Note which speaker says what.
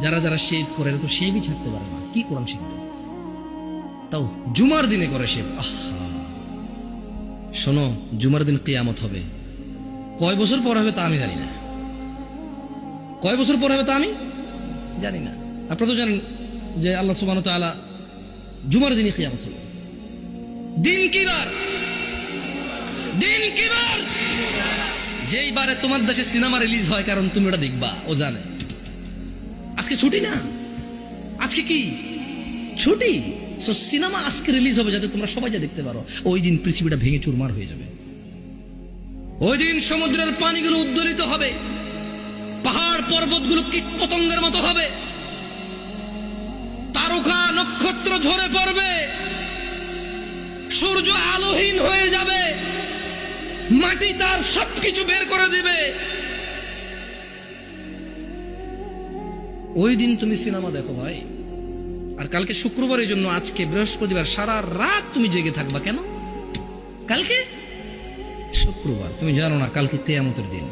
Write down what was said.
Speaker 1: যারা যারা শেভ করে তো শেভই ছাড়তে পারে না, কি কোরআন শিখবে? তাও জুমার দিনে করে শেভ। শোনো, জুমার দিন কিয়ামত হবে, কয় বছর পর হবে তা আমি জানি না, কয় বছর পর হবে তা আমি জানি না। আপনারা তো জানেন যে আল্লাহ সুবহানাহু ওয়া তাআলা জুমার দিনে কিয়ামত হবে। দিন কি বার? দিন কি বার? যেই বারে তোমার দেশে সিনেমা রিলিজ হয়, কারণ তুমি ওটা দেখবা, ও জানে। আজকে ছুটি না, আজকে কি ছুটি? সিনেমা আজকে রিলিজ হবে যাতে তোমরা সবাই যা দেখতে পারো। ওই দিন পৃথিবীটা ভেঙে চুরমার হয়ে যাবে, ওই দিন সমুদ্রের পানিগুলো উদ্দোলিত হবে, পাহাড় পর্বতগুলো কীট পতঙ্গের মতো হবে, তারকা নক্ষত্র ঝরে পড়বে, সূর্য আলোহীন হয়ে যাবে, মাটি তার সবকিছু বের করে দিবে। ওই দিন তুমি সিনেমা দেখো ভাই। আর কালকে শুক্রবারের জন্য আজকে বৃহস্পতিবার সারা রাত তুমি জেগে থাকবা কেন? কালকে শুক্রবার, তুমি জানো না কালকে কিয়ামতের দিন।